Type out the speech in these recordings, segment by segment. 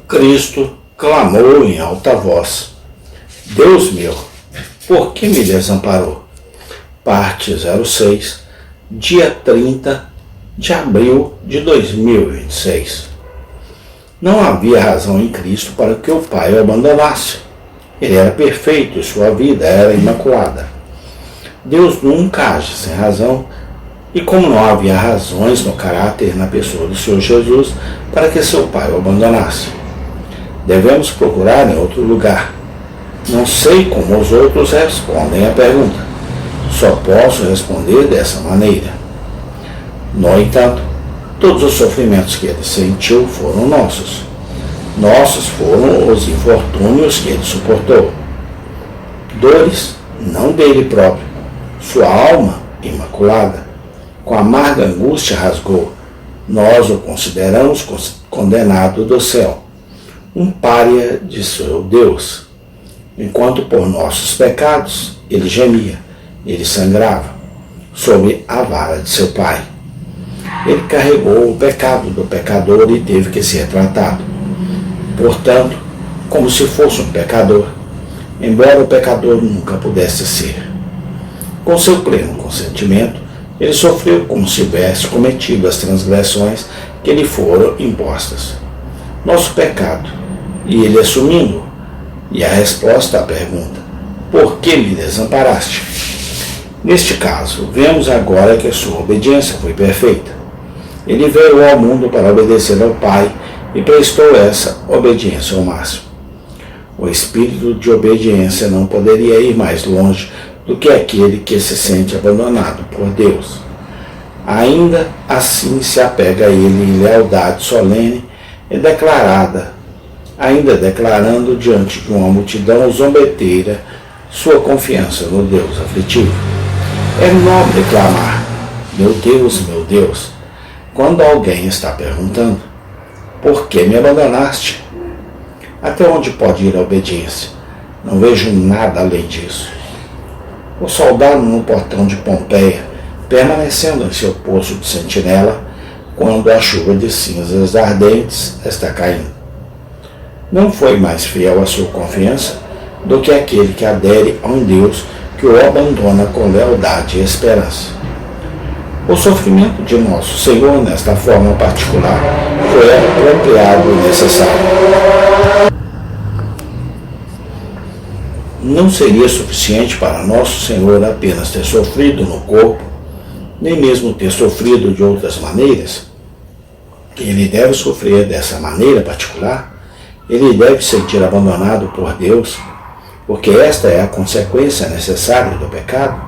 Cristo clamou em alta voz: Deus meu, por que me desamparou? Parte 06, dia 30 de abril de 2026. Não havia razão em Cristo para que o Pai o abandonasse. Ele era perfeito e sua vida era imaculada. Deus nunca age sem razão, e como não havia razões no caráter e na pessoa do Senhor Jesus para que seu Pai o abandonasse, devemos procurar em outro lugar. Não sei como os outros respondem à pergunta. Só posso responder dessa maneira. No entanto, todos os sofrimentos que ele sentiu foram nossos. Nossos foram os infortúnios que ele suportou. Dores, não dele próprio. Sua alma, imaculada, com amarga angústia rasgou. Nós o consideramos condenado do céu, um pária de seu Deus. Enquanto por nossos pecados ele gemia, ele sangrava, sob a vara de seu Pai. Ele carregou o pecado do pecador e teve que ser tratado. Portanto, como se fosse um pecador, embora o pecador nunca pudesse ser. Com seu pleno consentimento, ele sofreu como se tivesse cometido as transgressões que lhe foram impostas. Nosso pecado, e ele assumindo, e a resposta à pergunta: por que me desamparaste? Neste caso, vemos agora que a sua obediência foi perfeita. Ele veio ao mundo para obedecer ao Pai e prestou essa obediência ao máximo. O espírito de obediência não poderia ir mais longe do que aquele que se sente abandonado por Deus. Ainda assim se apega a ele em lealdade solene e declarada, ainda declarando diante de uma multidão zombeteira sua confiança no Deus aflitivo. É nobre clamar: meu Deus, quando alguém está perguntando: por que me abandonaste? Até onde pode ir a obediência? Não vejo nada além disso. O soldado no portão de Pompeia, permanecendo em seu posto de sentinela, quando a chuva de cinzas ardentes está caindo. Não foi mais fiel à sua confiança do que aquele que adere a um Deus que o abandona com lealdade e esperança. O sofrimento de nosso Senhor, nesta forma particular, foi apropriado e necessário. Não seria suficiente para nosso Senhor apenas ter sofrido no corpo, nem mesmo ter sofrido de outras maneiras. Ele deve sofrer dessa maneira particular, ele deve sentir abandonado por Deus, porque esta é a consequência necessária do pecado.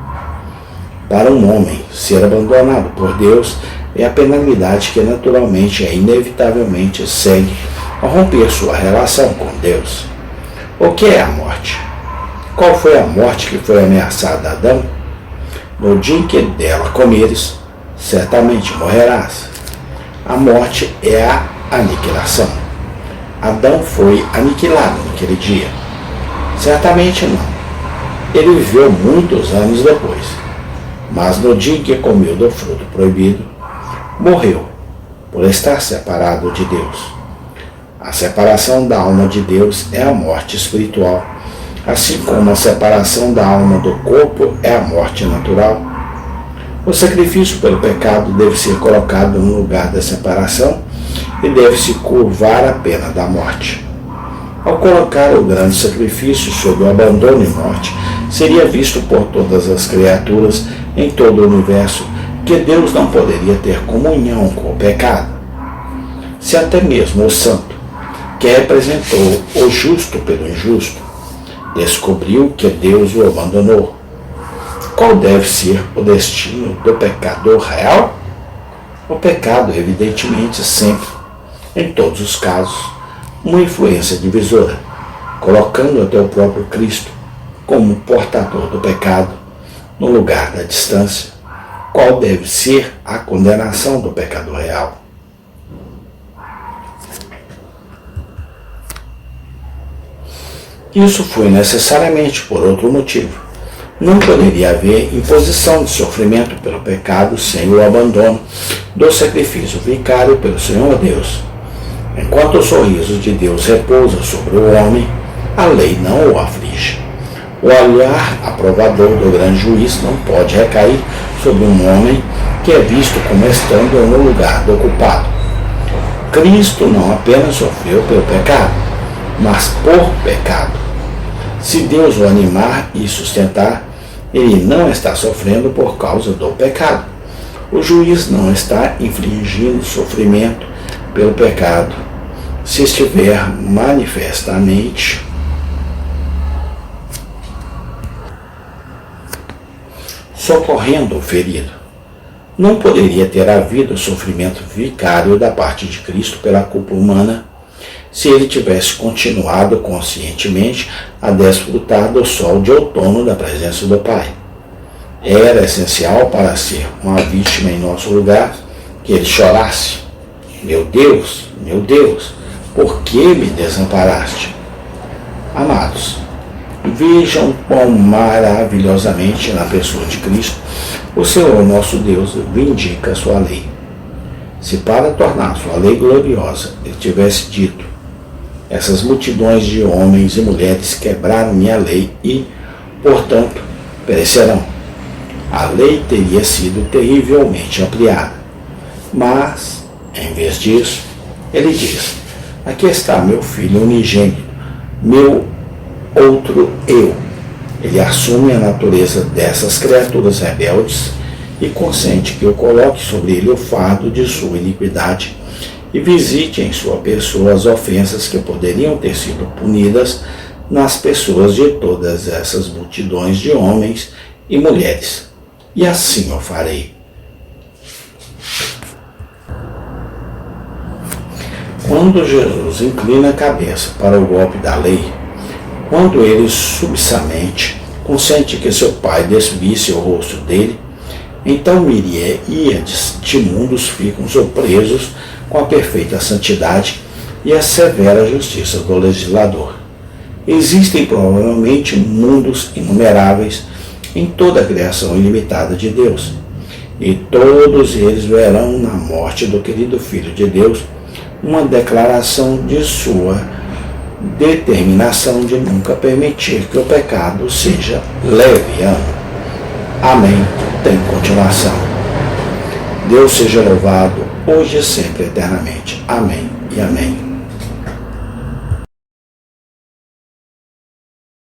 Para um homem, ser abandonado por Deus é a penalidade que naturalmente e inevitavelmente segue ao romper sua relação com Deus. O que é a morte? Qual foi a morte que foi ameaçada a Adão? No dia em que dela comeres, certamente morrerás. A morte é a aniquilação. Adão foi aniquilado naquele dia. Certamente não. Ele viveu muitos anos depois. Mas no dia em que comeu do fruto proibido, morreu, por estar separado de Deus. A separação da alma de Deus é a morte espiritual, assim como a separação da alma do corpo é a morte natural. O sacrifício pelo pecado deve ser colocado no lugar da separação e deve-se curvar a pena da morte. Ao colocar o grande sacrifício sob o abandono e morte, seria visto por todas as criaturas em todo o universo que Deus não poderia ter comunhão com o pecado. Se até mesmo o santo, que representou o justo pelo injusto, descobriu que Deus o abandonou, qual deve ser o destino do pecador real? O pecado, evidentemente, sempre, em todos os casos, uma influência divisora, colocando até o próprio Cristo como portador do pecado no lugar da distância. Qual deve ser a condenação do pecador real? Isso foi necessariamente por outro motivo. Não poderia haver imposição de sofrimento pelo pecado sem o abandono do sacrifício vicário pelo Senhor Deus. Enquanto o sorriso de Deus repousa sobre o homem, a lei não o aflige. O olhar aprovador do grande juiz não pode recair sobre um homem que é visto como estando no lugar do culpado. Cristo não apenas sofreu pelo pecado, mas por pecado. Se Deus o animar e sustentar, ele não está sofrendo por causa do pecado. O juiz não está infligindo sofrimento pelo pecado, se estiver manifestamente socorrendo o ferido. Não poderia ter havido sofrimento vicário da parte de Cristo pela culpa humana se ele tivesse continuado conscientemente a desfrutar do sol de outono da presença do Pai. Era essencial para ser uma vítima em nosso lugar que ele chorasse: meu Deus, por que me desamparaste? Amados, vejam quão maravilhosamente na pessoa de Cristo o Senhor nosso Deus vindica a sua lei. Se para tornar sua lei gloriosa ele tivesse dito: essas multidões de homens e mulheres quebraram minha lei e, portanto, perecerão, a lei teria sido terrivelmente ampliada. Mas, em vez disso, ele diz: aqui está meu filho unigênito, meu outro eu. Ele assume a natureza dessas criaturas rebeldes e consente que eu coloque sobre ele o fardo de sua iniquidade e visite em sua pessoa as ofensas que poderiam ter sido punidas nas pessoas de todas essas multidões de homens e mulheres. E assim eu farei. Quando Jesus inclina a cabeça para o golpe da lei, quando ele subitamente consente que seu pai desvisse o rosto dele, então miríades de mundos ficam surpresos com a perfeita santidade e a severa justiça do legislador. Existem provavelmente mundos inumeráveis em toda a criação ilimitada de Deus, e todos eles verão na morte do querido Filho de Deus uma declaração de sua determinação de nunca permitir que o pecado seja leviano. Amém. Tem continuação. Deus seja louvado, hoje e sempre, eternamente. Amém e amém.